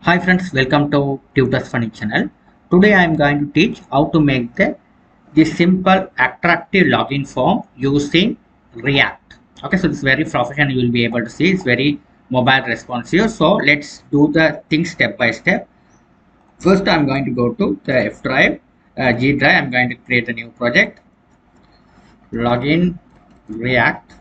Hi friends, welcome to Tutors Funny channel. Today I am going to teach how to make the simple attractive login form using React. Okay, so this is very professional. You will be able to see it's very mobile responsive. So let's do the things step by step. First, I'm going to go to the F drive, G drive. I'm going to create a new project. Login React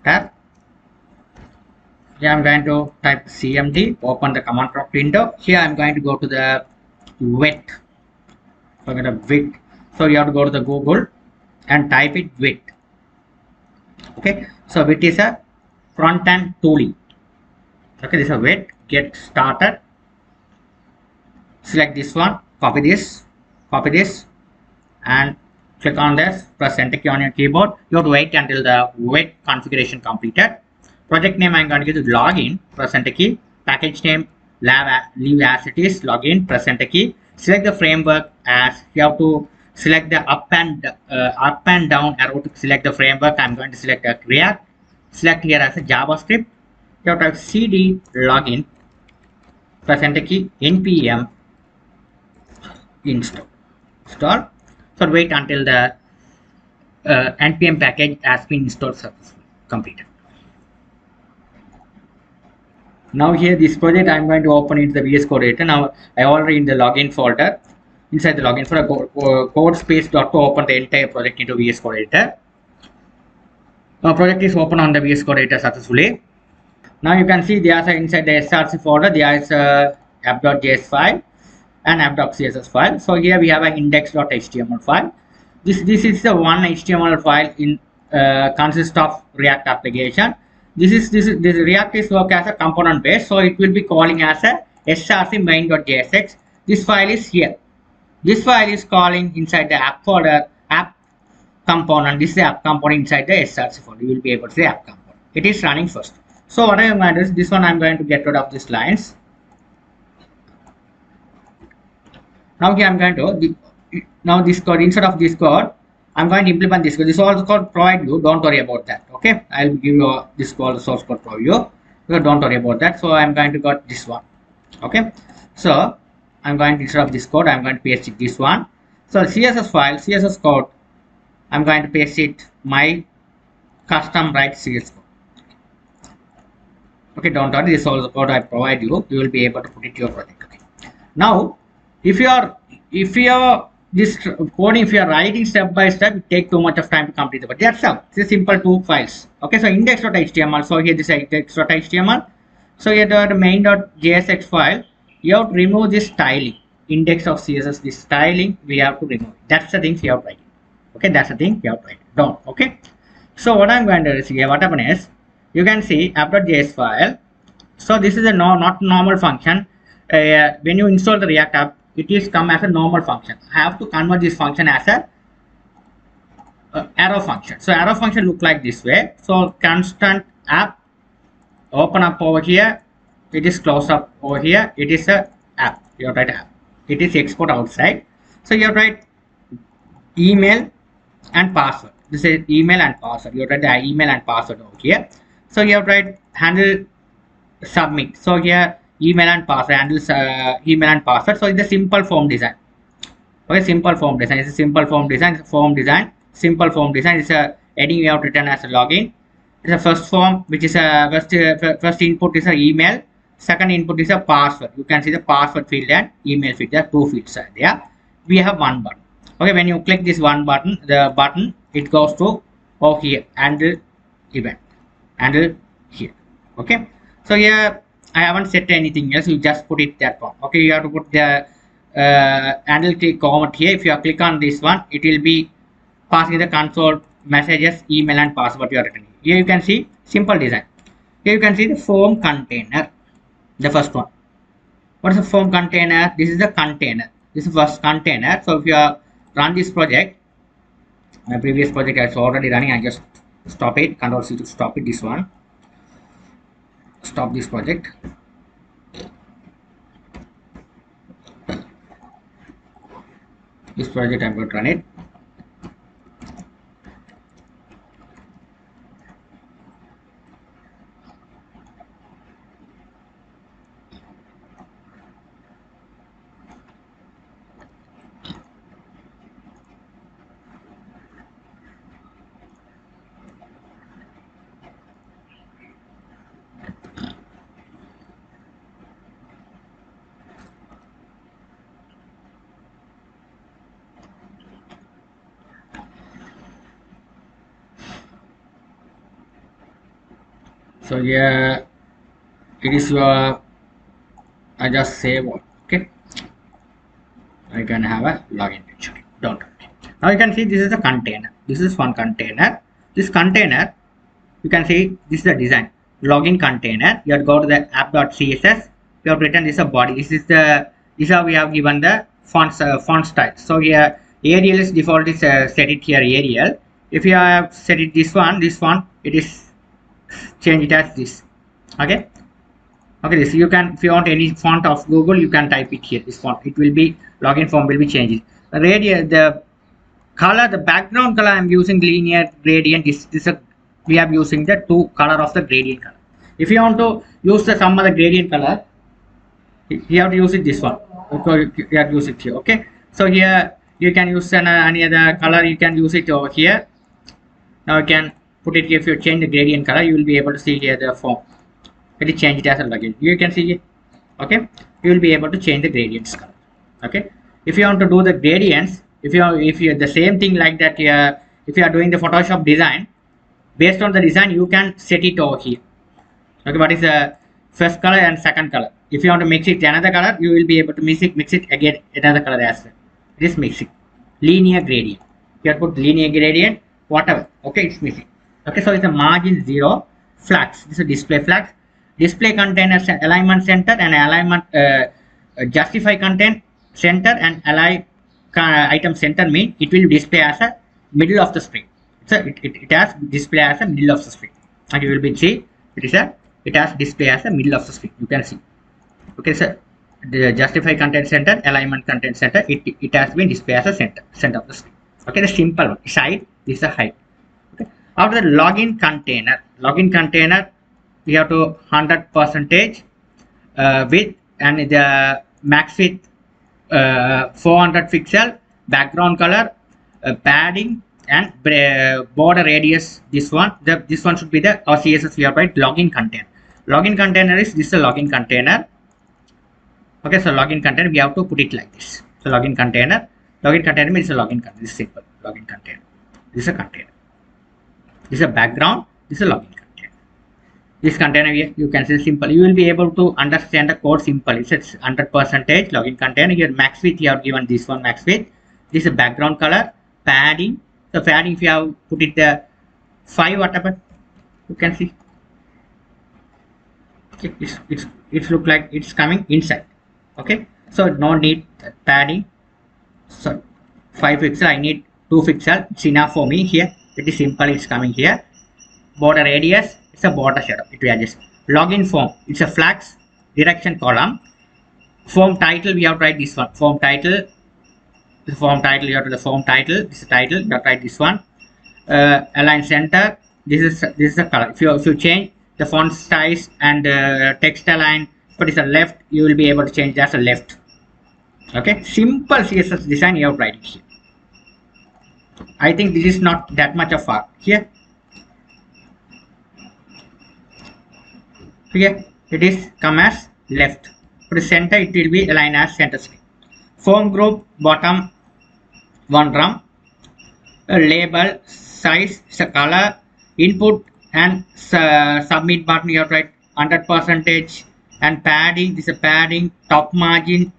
tab. Here I'm going to type CMD, open the command prompt window. Here I'm going to go to the width. So I'm going to width. So you have to go to the Google and type it width. Okay. So width is a front end tooling. Okay, this is a width. Get started. Select this one. Copy this, and click on this. Press enter key on your keyboard. You have to wait until the width configuration completed. Project name I'm going to give to login. Press enter key. Package name leave as it is. Login. Press enter key. Select the framework as you have to select the up and down arrow to select the framework. I'm going to select a React. Select here as a JavaScript. You have to type cd login. Press enter key. npm install. So wait until the npm package has been installed successfully. Completed. Now here this project I'm going to open into the VS Code editor. Now I already in the login folder. Inside the login folder, code space dot to open the entire project into VS Code editor. Now project is open on the VS Code editor successfully. Now you can see there's inside the src folder there is a app.js file and app.css file. So here we have an index.html file. This is the one HTML file in consists of React application. This React is work as a component base, so it will be calling as a src main.jsx. This file is here. This file is calling inside the app folder app component. This is the app component inside the src folder. You will be able to see app component. It is running first. So what I am going to do is this one I am going to get rid of these lines. Now here I'm going to now this code, instead of this code I'm going to implement this code. This all code provide you, don't worry about that. Okay, I'll give you this called source code for you, so don't worry about that. So I'm going to got this one. Okay, so I'm going to, instead of this code I'm going to paste it this one. So css file, css code, I'm going to paste it my custom write css code. Okay, don't worry, this is all the code I provide you. You will be able to put it to your project. Okay, now if you are this coding, if you are writing step by step, it take too much of time to complete it. But that's all. It's a simple two files. Okay, so index.html. So here this is index.html. So here the main.jsx file, you have to remove this styling. Index of CSS, this styling we have to remove. That's the thing you have to write. Okay, that's the thing you have to write down. Okay. So what I'm going to do here, what happened is, you can see app.js file. So this is a not normal function. When you install the React app, it is come as a normal function. I have to convert this function as a arrow function. So arrow function look like this way. So constant app, open up over here, it is close up over here, it is a app. You write app, it is export outside. So you write email and password. This is email and password. You write the email and password over here. So you write handle submit. So here email and password, handles email and password. So it's a simple form design. Okay, simple form design. It's a simple form design. Simple form design is a heading we have written as a login. It's a first form, which is a first input is a email. Second input is a password. You can see the password field and email field. There are two fields are there. We have one button. Okay, when you click this one button, the button it goes to over here, handle event, handle here. Okay, so here I haven't set anything else. You just put it that one. Okay, you have to put the handle click comment here. If you click on this one, it will be passing the console messages, email and password you are written. Here you can see simple design. Here you can see the form container, the first one. What is the form container? This is the container. This is the first container. So if you run this project, my previous project is already running, I just stop it, Control C to stop it. This one, stop this project. This project I'm going to run it. So here it is your, I just save all. Okay, I can have a login picture. Don't worry. Now you can see this is a container. This is one container. This container, you can see this is the design. Login container. You have to go to the app.css. We have written this a body. This is how we have given the font style. So here Arial is default is set it here Arial. If you have set it this one, it is change it as this. Okay. Okay, this you can, if you want any font of Google, you can type it here. This font, it will be login form will be changed. The radius, the color, the background color, I'm using linear gradient. We are using the two color of the gradient color. If you want to use the some other gradient color, you have to use it this one. Okay, you have to use it here. Okay, so here you can use any other color. You can use it over here. Now you can put it here. If you change the gradient color, you will be able to see here the form. It is changed as a login. You can see it. Okay, you will be able to change the gradients color. Okay, if you want to do the gradients, if you the same thing like that, if you are doing the Photoshop design, based on the design you can set it over here. Okay, what is the first color and second color? If you want to mix it another color, you will be able to mix it again another color as well. It is mixing linear gradient. You have put linear gradient, whatever. Okay, it's missing. Okay, so it's a margin 0 flags. This is a display flags. Display container alignment center and alignment justify content center and align item center mean it will display as a middle of the screen. So it has display as a middle of the screen, and you will be see it has display as a middle of the screen. You can see. Okay, so the justify content center, alignment content center, it has been displayed as a center of the screen. Okay, the simple one. Side, this is a height. Okay, after the login container, we have to 100% width and the max width 400 pixel, background color, padding and border radius. This one should be the CSS we have right login container. Login container is this is a login container. Okay, so login container we have to put it like this. So login container means a login container. This is simple login container. This is a container. This is a background. This is a login container. This container here you can see simple. You will be able to understand the code simple. It's 100% login container. Here max width you have given this one max width. This is a background color, padding. The padding if you have put it the 5 whatever you can see. Okay, it's look like it's coming inside. Okay, so no need padding. So 5 pixel I need 2 pixel. It's enough for me here. It is simple. It's coming here. Border radius. It's a border shadow. It will adjust. Login form. It's a flags direction column. Form title. We have to write this one. Form title. The form title. You have to the form title. This is title. You have to write this one. Align center. This is the color. If you change the font size and text align, but it's a left, you will be able to change that as a left. Okay, simple CSS design you have to write it here. I think this is not that much of art here. Here it is come as left. For the center it will be aligned as center screen. Form group bottom one drum. Label size is a color. Input and submit button you have to write 100% and padding. This is a padding. Top margin.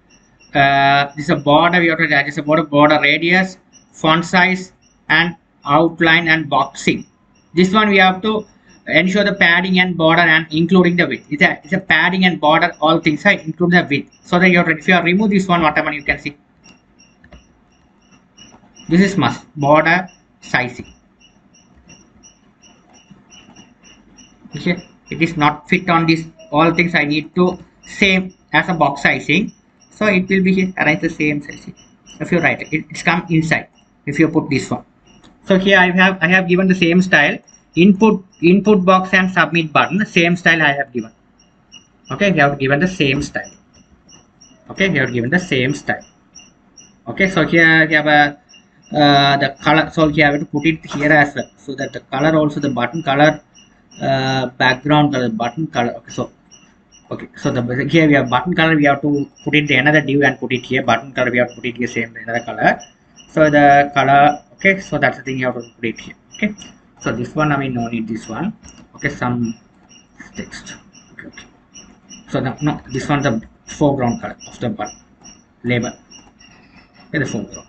This is a border. We have to adjust a border radius, font size and outline and boxing. This one we have to ensure the padding and border and including the width. It's a padding and border, all things are include the width. So that if you remove this one, whatever you can see. This is must border sizing. Okay, it is not fit on this. All things I need to same as a box sizing. So it will be here arrange the same size. If you write it's come inside. If you put this one. So here I have given the same style. Input box and submit button, same style I have given. Okay, we have given the same style. Okay, we have given the same style. Okay, so here we have the color. So here I have to put it here as well, so that the color also the button color, background color, button color. Okay, so the here we have button color. We have to put it the another div and put it here. Button color we have to put it here same another color. So the color. Okay, so that's the thing you have to put it here. Okay. So this one I mean no need this one. Okay, some text. Okay. So no, this one the foreground color of the button label. Okay, the foreground.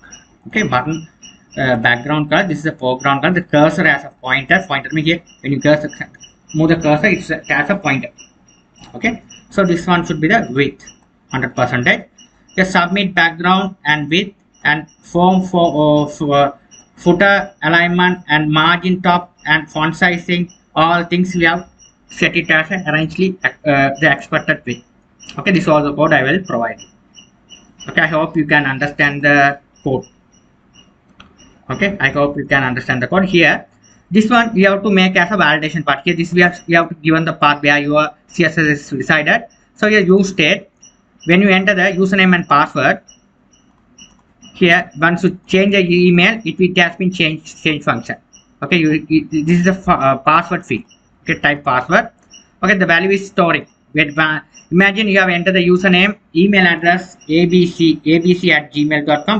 Okay, button background color. This is the foreground color. The cursor has a pointer. Pointer means here when you move the cursor, it has a pointer. Okay, so this one should be the width 100%. Just submit background and width and form for footer alignment and margin top and font sizing. All things we have set it as arrangely the expected way. Okay, this is all the code I will provide. Okay, I hope you can understand the code. Okay, I hope you can understand the code. Here this one we have to make as a validation part. Here this we have to given the path where your CSS is decided. So here use state, when you enter the username and password, here once you change the email, it has been change function. Okay, this is the password field. Okay, type password. Okay, the value is storing. Imagine you have entered the username, email address abc@gmail.com,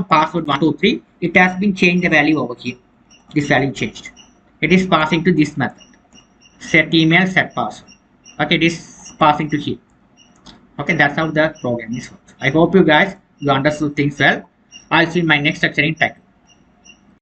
password 123. It has been changed the value over here. This value changed. It is passing to this method. Set email, set password. Okay, it is passing to here. Okay, that's how the program is works. I hope you guys understood things well. I'll see you in my next lecture in tech.